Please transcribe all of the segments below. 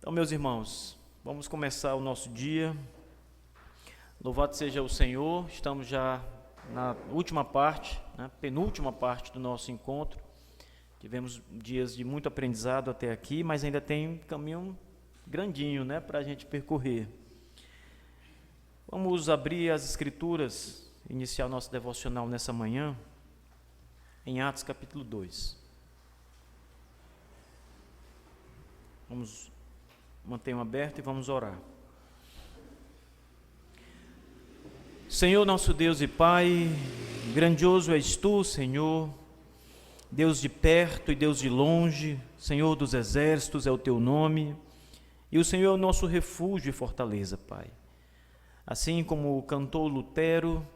Então, meus irmãos, vamos começar o nosso dia. Louvado seja o Senhor. Estamos já na última parte, penúltima parte do nosso encontro. Tivemos dias de muito aprendizado até aqui, mas ainda tem um caminho grandinho, para a gente percorrer. Vamos abrir as Escrituras, iniciar o nosso devocional nessa manhã, em Atos capítulo 2. Vamos manter aberto e vamos orar. Senhor, nosso Deus e Pai, grandioso és Tu, Senhor, Deus de perto e Deus de longe, Senhor dos exércitos é o Teu nome, e o Senhor é o nosso refúgio e fortaleza, Pai. Assim como cantou Lutero,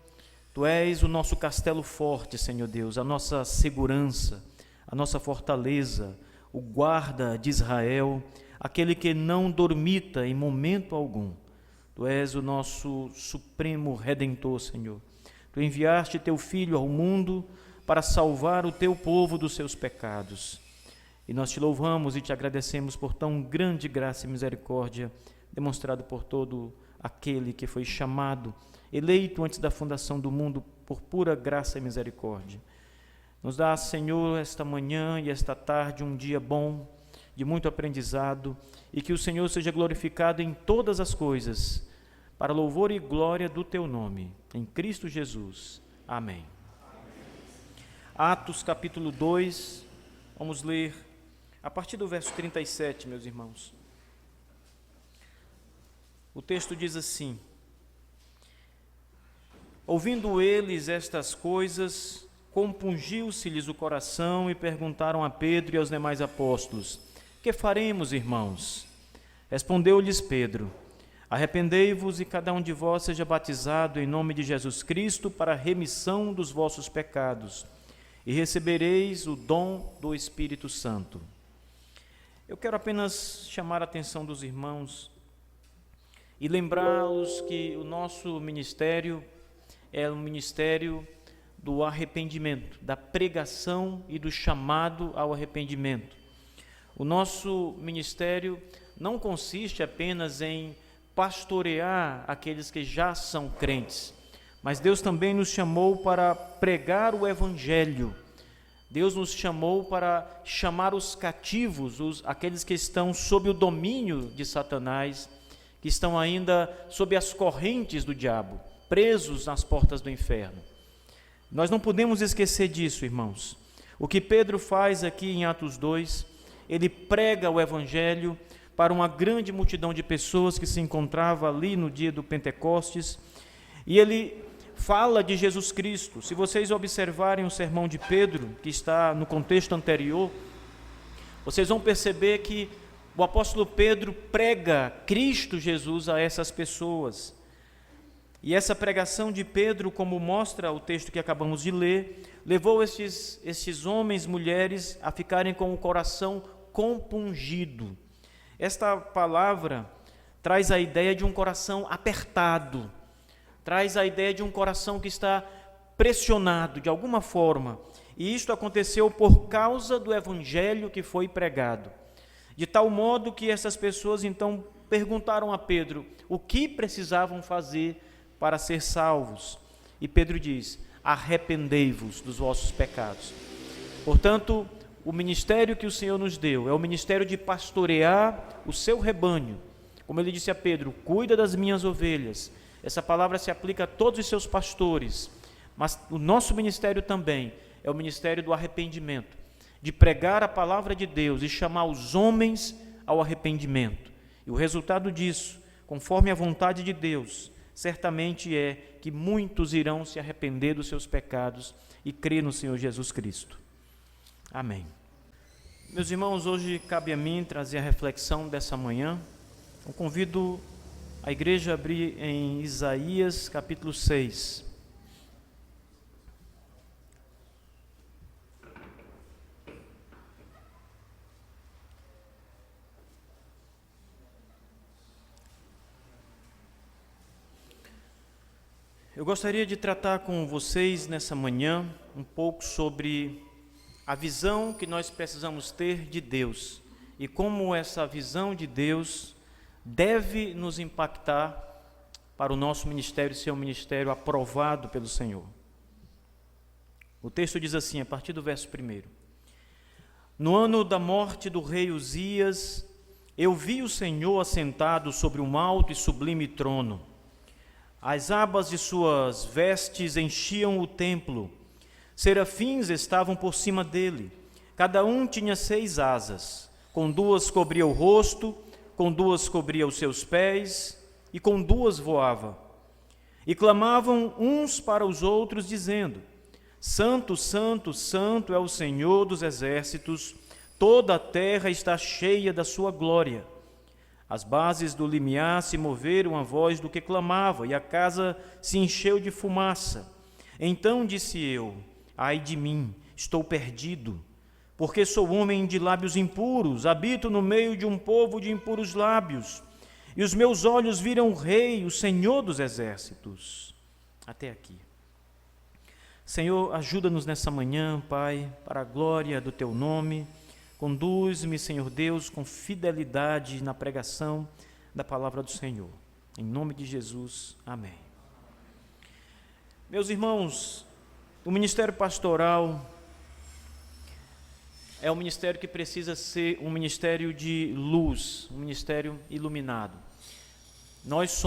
Tu és o nosso castelo forte, Senhor Deus, a nossa segurança, a nossa fortaleza, o guarda de Israel, aquele que não dormita em momento algum. Tu és o nosso supremo Redentor, Senhor. Tu enviaste Teu Filho ao mundo para salvar o Teu povo dos seus pecados. E nós Te louvamos e Te agradecemos por tão grande graça e misericórdia demonstrado por todo aquele que foi chamado, eleito antes da fundação do mundo por pura graça e misericórdia. Nos dá, Senhor, esta manhã e esta tarde um dia bom, de muito aprendizado, e que o Senhor seja glorificado em todas as coisas, para louvor e glória do Teu nome, em Cristo Jesus. Amém. Atos capítulo 2, vamos ler a partir do verso 37, meus irmãos. O texto diz assim: ouvindo eles estas coisas, compungiu-se-lhes o coração e perguntaram a Pedro e aos demais apóstolos: que faremos, irmãos? Respondeu-lhes Pedro: arrependei-vos e cada um de vós seja batizado em nome de Jesus Cristo para a remissão dos vossos pecados, e recebereis o dom do Espírito Santo. Eu quero apenas chamar a atenção dos irmãos e lembrá-los que o nosso ministério é um ministério do arrependimento, da pregação e do chamado ao arrependimento. O nosso ministério não consiste apenas em pastorear aqueles que já são crentes, mas Deus também nos chamou para pregar o Evangelho. Deus nos chamou para chamar os cativos, aqueles que estão sob o domínio de Satanás, que estão ainda sob as correntes do diabo, presos nas portas do inferno. Nós não podemos esquecer disso, irmãos. O que Pedro faz aqui em Atos 2, ele prega o Evangelho para uma grande multidão de pessoas que se encontrava ali no dia do Pentecostes, e ele fala de Jesus Cristo. Se vocês observarem o sermão de Pedro, que está no contexto anterior, vocês vão perceber que o apóstolo Pedro prega Cristo Jesus a essas pessoas. E essa pregação de Pedro, como mostra o texto que acabamos de ler, levou estes homens, mulheres, a ficarem com o coração compungido. Esta palavra traz a ideia de um coração apertado, traz a ideia de um coração que está pressionado de alguma forma. E isto aconteceu por causa do evangelho que foi pregado. De tal modo que essas pessoas então perguntaram a Pedro o que precisavam fazer para ser salvos. E Pedro diz: arrependei-vos dos vossos pecados. Portanto, o ministério que o Senhor nos deu é o ministério de pastorear o seu rebanho. Como ele disse a Pedro: cuida das minhas ovelhas. Essa palavra se aplica a todos os seus pastores. Mas o nosso ministério também é o ministério do arrependimento, de pregar a palavra de Deus e chamar os homens ao arrependimento. E o resultado disso, conforme a vontade de Deus, certamente é que muitos irão se arrepender dos seus pecados e crer no Senhor Jesus Cristo. Amém. Meus irmãos, hoje cabe a mim trazer a reflexão dessa manhã. Eu convido a igreja a abrir em Isaías capítulo 6. Eu gostaria de tratar com vocês nessa manhã um pouco sobre a visão que nós precisamos ter de Deus e como essa visão de Deus deve nos impactar para o nosso ministério ser um ministério aprovado pelo Senhor. O texto diz assim, a partir do verso 1: No ano da morte do rei Uzias, eu vi o Senhor assentado sobre um alto e sublime trono. As abas de suas vestes enchiam o templo. Serafins estavam por cima dele. Cada um tinha 6 asas. Com 2 cobria o rosto, com 2 cobria os seus pés, e com 2 voava. E clamavam uns para os outros, dizendo: Santo, Santo, Santo é o Senhor dos exércitos, toda a terra está cheia da sua glória. As bases do limiar se moveram à voz do que clamava, e a casa se encheu de fumaça. Então disse eu: Ai de mim, estou perdido, porque sou homem de lábios impuros, habito no meio de um povo de impuros lábios, e os meus olhos viram o Rei, o Senhor dos exércitos. Até aqui. Senhor, ajuda-nos nessa manhã, Pai, para a glória do Teu nome. Conduz-me, Senhor Deus, com fidelidade na pregação da palavra do Senhor. Em nome de Jesus, amém. Meus irmãos, o ministério pastoral é um ministério que precisa ser um ministério de luz, um ministério iluminado. Nós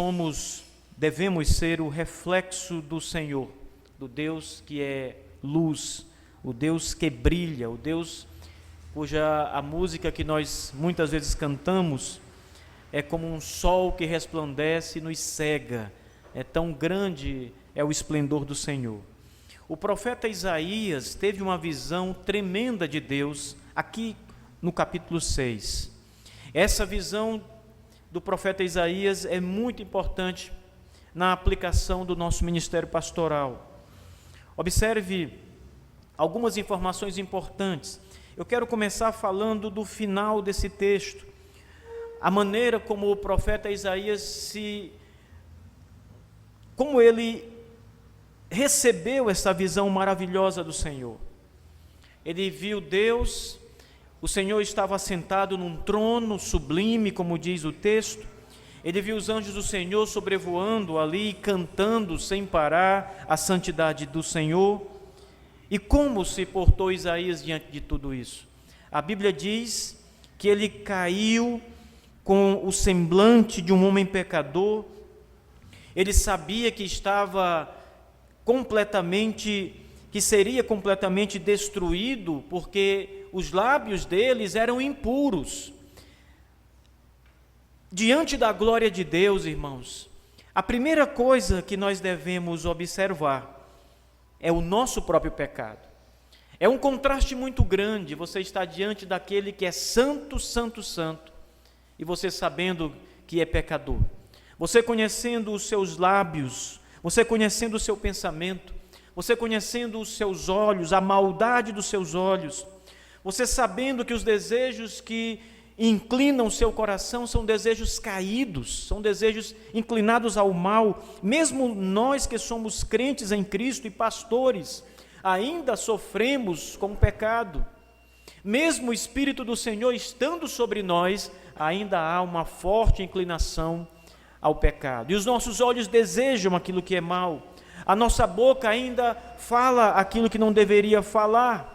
devemos ser o reflexo do Senhor, do Deus que é luz, o Deus que brilha, o Deus cuja a música que nós muitas vezes cantamos é como um sol que resplandece e nos cega. É tão grande é o esplendor do Senhor. O profeta Isaías teve uma visão tremenda de Deus aqui no capítulo 6. Essa visão do profeta Isaías é muito importante na aplicação do nosso ministério pastoral. Observe algumas informações importantes. Eu quero começar falando do final desse texto, a maneira como o profeta Isaías como ele recebeu essa visão maravilhosa do Senhor. Ele viu Deus, o Senhor estava sentado num trono sublime, como diz o texto. Ele viu os anjos do Senhor sobrevoando ali, cantando sem parar a santidade do Senhor. E como se portou Isaías diante de tudo isso? A Bíblia diz que ele caiu com o semblante de um homem pecador. Ele sabia que seria completamente destruído, porque os lábios deles eram impuros. Diante da glória de Deus, irmãos, a primeira coisa que nós devemos observar é o nosso próprio pecado. É um contraste muito grande você estar diante daquele que é santo, santo, santo, e você sabendo que é pecador. Você conhecendo os seus lábios, você conhecendo o seu pensamento, você conhecendo os seus olhos, a maldade dos seus olhos, você sabendo que os desejos que inclinam o seu coração são desejos caídos, são desejos inclinados ao mal. Mesmo nós que somos crentes em Cristo e pastores, ainda sofremos com o pecado. Mesmo o Espírito do Senhor estando sobre nós, ainda há uma forte inclinação ao pecado. E os nossos olhos desejam aquilo que é mal. A nossa boca ainda fala aquilo que não deveria falar.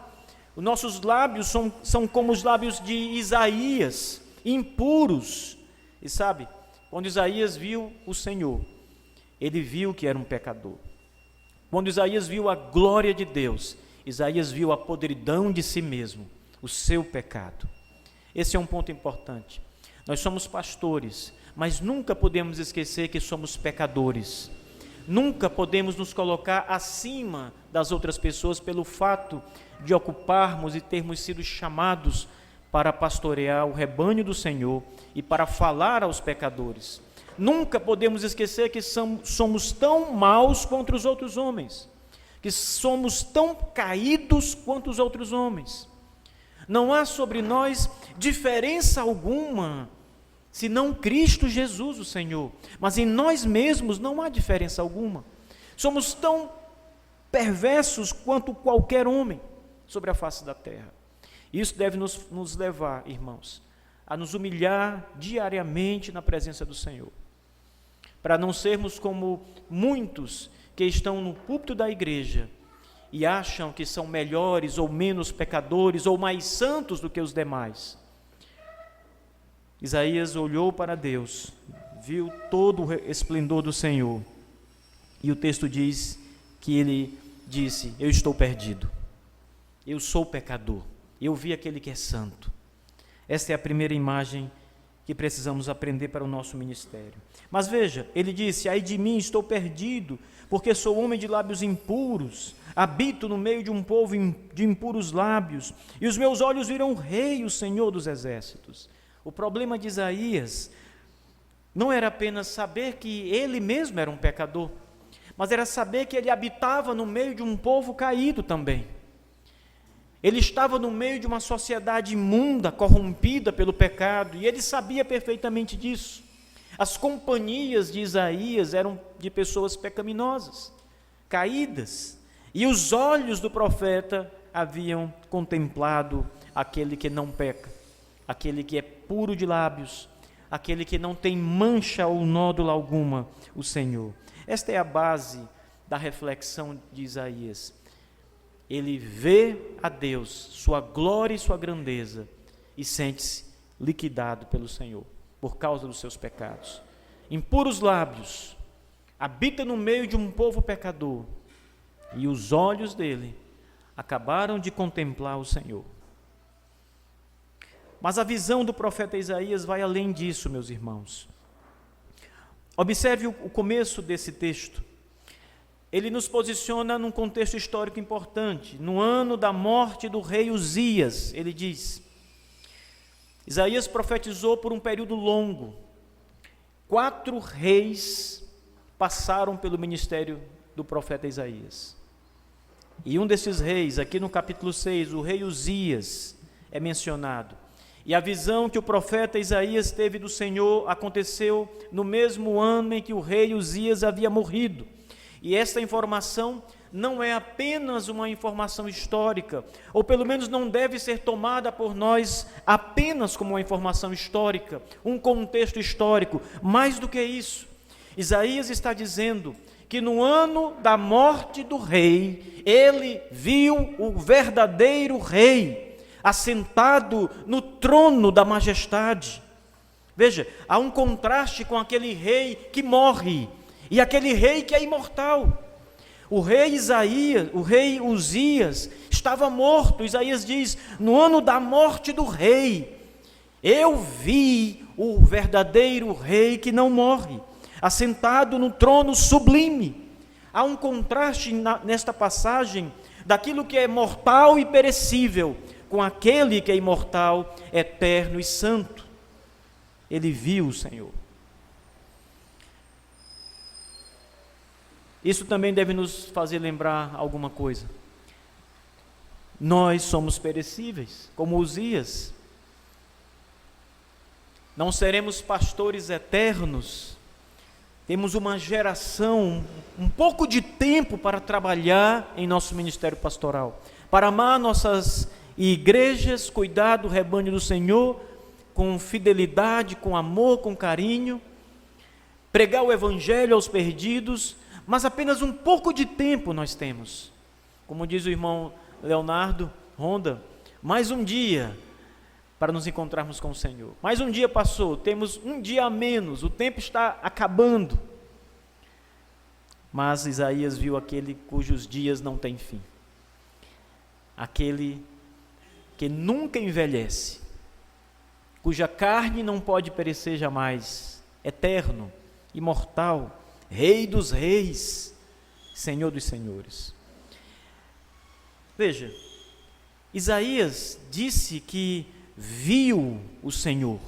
Os nossos lábios são como os lábios de Isaías, impuros. E sabe, quando Isaías viu o Senhor, ele viu que era um pecador. Quando Isaías viu a glória de Deus, Isaías viu a podridão de si mesmo, o seu pecado. Esse é um ponto importante. Nós somos pastores, mas nunca podemos esquecer que somos pecadores. Nunca podemos nos colocar acima das outras pessoas pelo fato de ocuparmos e termos sido chamados para pastorear o rebanho do Senhor e para falar aos pecadores. Nunca podemos esquecer que somos tão maus quanto os outros homens, que somos tão caídos quanto os outros homens. Não há sobre nós diferença alguma, senão Cristo Jesus, o Senhor. Mas em nós mesmos não há diferença alguma. Somos tão perversos quanto qualquer homem sobre a face da terra. Isso deve nos levar, irmãos, a nos humilhar diariamente na presença do Senhor, para não sermos como muitos que estão no púlpito da igreja e acham que são melhores ou menos pecadores ou mais santos do que os demais. Isaías olhou para Deus, viu todo o esplendor do Senhor, e o texto diz que ele disse: eu estou perdido, eu sou pecador, eu vi aquele que é santo. Esta é a primeira imagem que precisamos aprender para o nosso ministério. Mas veja, ele disse: ai de mim, estou perdido, porque sou homem de lábios impuros, habito no meio de um povo de impuros lábios, e os meus olhos viram o Rei, o Senhor dos exércitos. O problema de Isaías não era apenas saber que ele mesmo era um pecador, mas era saber que ele habitava no meio de um povo caído também. Ele estava no meio de uma sociedade imunda, corrompida pelo pecado, e ele sabia perfeitamente disso. As companhias de Isaías eram de pessoas pecaminosas, caídas, e os olhos do profeta haviam contemplado aquele que não peca, aquele que é puro de lábios, aquele que não tem mancha ou nódula alguma, o Senhor. Esta é a base da reflexão de Isaías. Ele vê a Deus, sua glória e sua grandeza, e sente-se liquidado pelo Senhor, por causa dos seus pecados. Impuros lábios, habita no meio de um povo pecador, e os olhos dele acabaram de contemplar o Senhor. Mas a visão do profeta Isaías vai além disso, meus irmãos. Observe o começo desse texto. Ele nos posiciona num contexto histórico importante. No ano da morte do rei Uzias, ele diz. Isaías profetizou por um período longo. 4 reis passaram pelo ministério do profeta Isaías. E um desses reis, aqui no capítulo 6, o rei Uzias, é mencionado. E a visão que o profeta Isaías teve do Senhor aconteceu no mesmo ano em que o rei Uzias havia morrido. E esta informação não é apenas uma informação histórica, ou pelo menos não deve ser tomada por nós apenas como uma informação histórica, um contexto histórico. Mais do que isso, Isaías está dizendo que no ano da morte do rei, ele viu o verdadeiro rei, assentado no trono da majestade. Veja, há um contraste com aquele rei que morre e aquele rei que é imortal. O rei Uzias estava morto. Isaías diz: no ano da morte do rei, eu vi o verdadeiro rei que não morre, assentado no trono sublime. Há um contraste nesta passagem daquilo que é mortal e perecível com aquele que é imortal, eterno e santo. Ele viu o Senhor. Isso também deve nos fazer lembrar alguma coisa. Nós somos perecíveis, como Uzias. Não seremos pastores eternos. Temos uma geração, um pouco de tempo para trabalhar em nosso ministério pastoral, para amar nossas igrejas, cuidar do rebanho do Senhor com fidelidade, com amor, com carinho, pregar o evangelho aos perdidos, mas apenas um pouco de tempo nós temos. Como diz o irmão Leonardo Ronda, mais um dia para nos encontrarmos com o Senhor. Mais um dia passou, temos um dia a menos, o tempo está acabando. Mas Isaías viu aquele cujos dias não têm fim, aquele que nunca envelhece, cuja carne não pode perecer jamais, eterno, imortal, Rei dos reis, Senhor dos senhores. Veja, Isaías disse que viu o Senhor.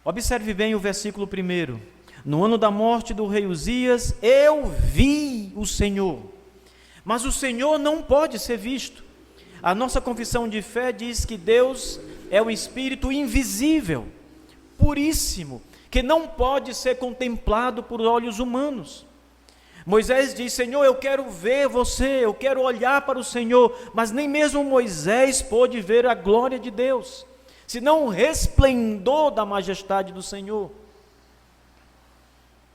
Observe bem o versículo 1. No ano da morte do rei Uzias, eu vi o Senhor. Mas o Senhor não pode ser visto. A nossa confissão de fé diz que Deus é um espírito invisível, puríssimo, que não pode ser contemplado por olhos humanos. Moisés diz: Senhor, eu quero ver você, eu quero olhar para o Senhor, mas nem mesmo Moisés pôde ver a glória de Deus. senão o resplendor da majestade do Senhor.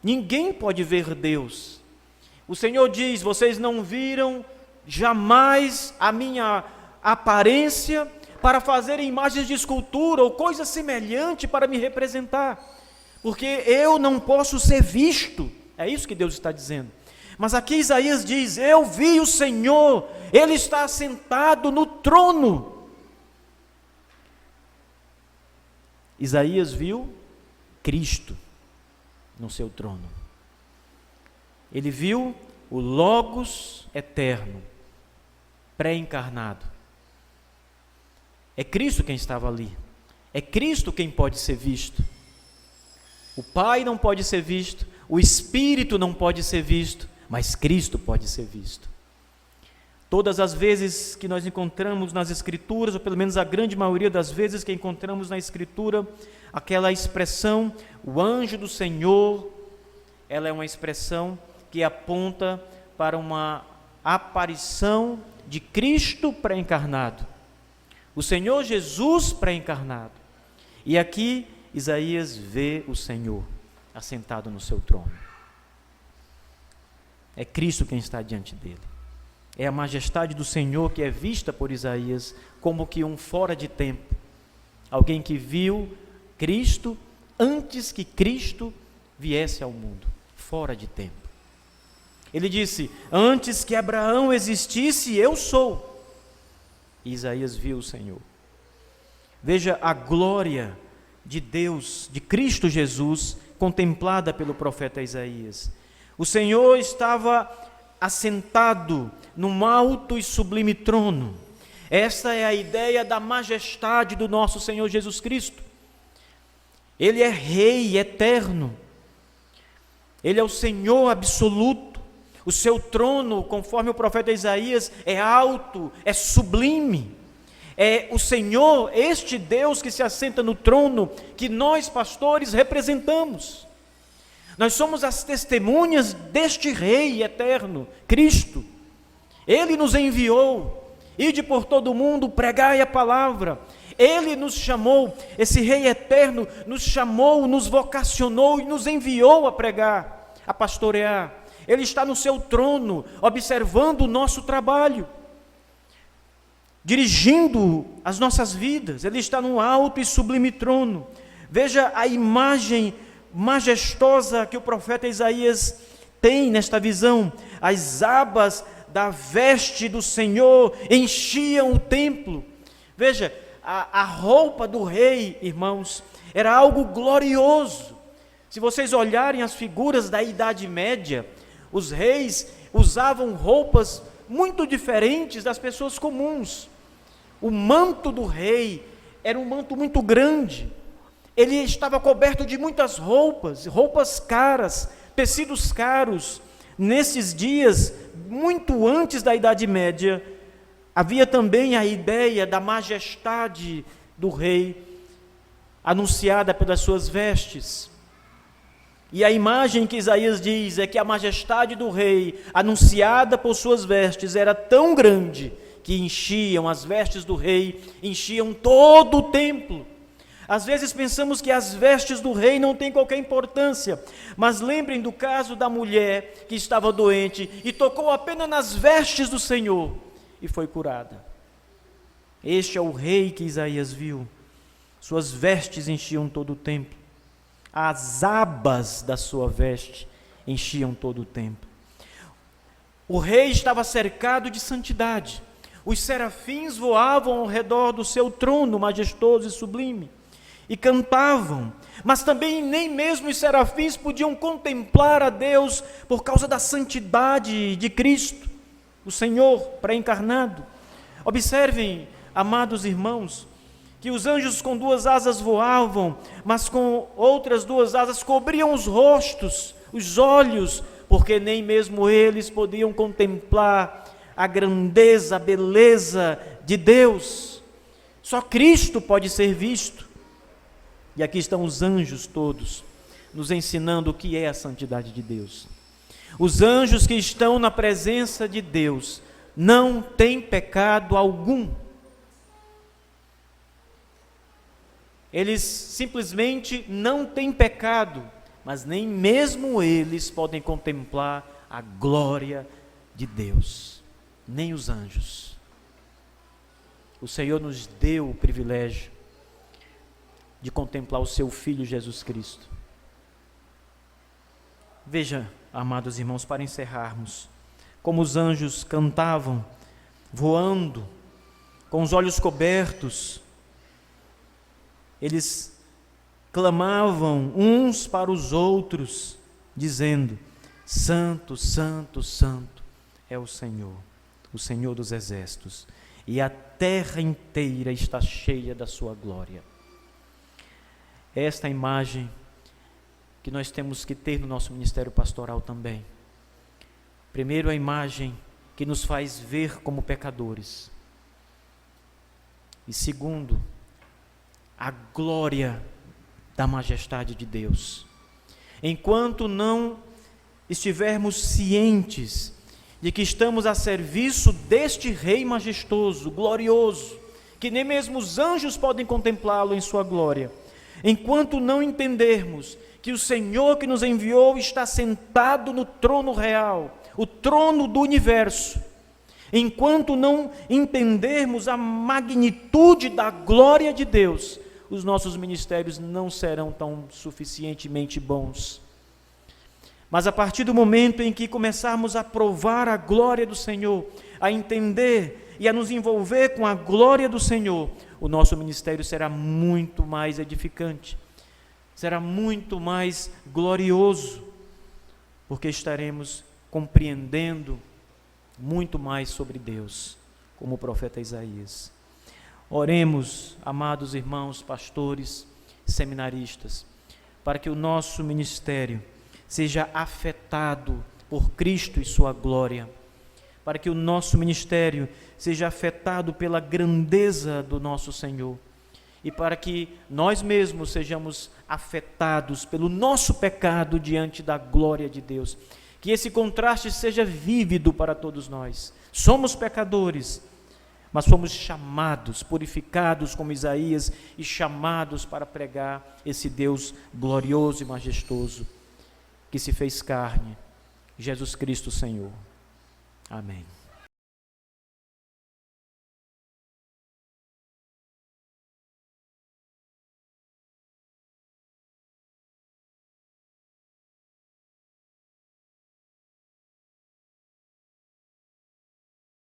Ninguém pode ver Deus. O Senhor diz: vocês não viram jamais a minha aparência para fazer imagens de escultura ou coisa semelhante para me representar, porque eu não posso ser visto. É isso que Deus está dizendo. Mas aqui Isaías diz: eu vi o Senhor, Ele está assentado no trono. Isaías viu Cristo no seu trono. Ele viu o Logos eterno, pré-encarnado. É Cristo quem estava ali. É Cristo quem pode ser visto. O Pai não pode ser visto, o Espírito não pode ser visto, mas Cristo pode ser visto. Todas as vezes que nós encontramos nas Escrituras, ou pelo menos a grande maioria das vezes que encontramos na Escritura, aquela expressão, o anjo do Senhor, ela é uma expressão que aponta para uma aparição de Cristo pré-encarnado. O Senhor Jesus pré-encarnado. E aqui Isaías vê o Senhor assentado no seu trono. É Cristo quem está diante dele. É a majestade do Senhor que é vista por Isaías como que um fora de tempo. Alguém que viu Cristo antes que Cristo viesse ao mundo, fora de tempo. Ele disse: antes que Abraão existisse, eu sou. E Isaías viu o Senhor. Veja a glória de Deus, de Cristo Jesus, contemplada pelo profeta Isaías. O Senhor estava assentado num alto e sublime trono. Esta é a ideia da majestade do nosso Senhor Jesus Cristo. Ele é Rei eterno. Ele é o Senhor absoluto. O seu trono, conforme o profeta Isaías, é alto, é sublime. É o Senhor, este Deus que se assenta no trono, que nós, pastores, representamos. Nós somos as testemunhas deste Rei eterno, Cristo. Ele nos enviou, ide por todo o mundo, pregai a palavra. Ele nos chamou, esse Rei eterno nos chamou, nos vocacionou e nos enviou a pregar, a pastorear. Ele está no seu trono, observando o nosso trabalho, dirigindo as nossas vidas. Ele está no alto e sublime trono. Veja a imagem majestosa que o profeta Isaías tem nesta visão. As abas da veste do Senhor enchiam o templo. Veja, a roupa do rei, irmãos, era algo glorioso. Se vocês olharem as figuras da Idade Média, os reis usavam roupas muito diferentes das pessoas comuns. O manto do rei era um manto muito grande. Ele estava coberto de muitas roupas caras, tecidos caros. Nesses dias, muito antes da Idade Média, havia também a ideia da majestade do rei, anunciada pelas suas vestes. E a imagem que Isaías diz é que a majestade do rei, anunciada por suas vestes, era tão grande que enchiam, as vestes do rei enchiam todo o templo. Às vezes pensamos que as vestes do rei não têm qualquer importância, mas lembrem do caso da mulher que estava doente e tocou apenas nas vestes do Senhor e foi curada. Este é o rei que Isaías viu. Suas vestes enchiam todo o templo. As abas da sua veste enchiam todo o templo. O rei estava cercado de santidade. Os serafins voavam ao redor do seu trono majestoso e sublime e cantavam, mas também nem mesmo os serafins podiam contemplar a Deus por causa da santidade de Cristo, o Senhor pré-encarnado. Observem, amados irmãos, que os anjos com 2 asas voavam, mas com outras 2 asas cobriam os rostos, os olhos, porque nem mesmo eles podiam contemplar a grandeza, a beleza de Deus. Só Cristo pode ser visto. E aqui estão os anjos todos, nos ensinando o que é a santidade de Deus. Os anjos que estão na presença de Deus não têm pecado algum. eles simplesmente não têm pecado, mas nem mesmo eles podem contemplar a glória de Deus, nem os anjos. O Senhor nos deu o privilégio de contemplar o seu Filho Jesus Cristo. Veja, amados irmãos, para encerrarmos, como os anjos cantavam, voando, com os olhos cobertos, eles clamavam uns para os outros, dizendo: Santo, Santo, Santo é o Senhor dos exércitos, e a terra inteira está cheia da sua glória. Esta imagem que nós temos que ter no nosso ministério pastoral também. Primeiro, a imagem que nos faz ver como pecadores. E segundo, a glória da majestade de Deus. Enquanto não estivermos cientes de que estamos a serviço deste Rei majestoso, glorioso, que nem mesmo os anjos podem contemplá-lo em sua glória, enquanto não entendermos que o Senhor que nos enviou está sentado no trono real, o trono do universo, enquanto não entendermos a magnitude da glória de Deus, os nossos ministérios não serão tão suficientemente bons. Mas a partir do momento em que começarmos a provar a glória do Senhor, a entender e a nos envolver com a glória do Senhor, o nosso ministério será muito mais edificante, será muito mais glorioso, porque estaremos compreendendo muito mais sobre Deus, como o profeta Isaías. Oremos, amados irmãos, pastores, seminaristas, para que o nosso ministério seja afetado por Cristo e sua glória, para que o nosso ministério seja afetado pela grandeza do nosso Senhor, e para que nós mesmos sejamos afetados pelo nosso pecado diante da glória de Deus. Que esse contraste seja vívido para todos nós. Somos pecadores, mas fomos chamados, purificados como Isaías, e chamados para pregar esse Deus glorioso e majestoso, que se fez carne, Jesus Cristo Senhor. Amém.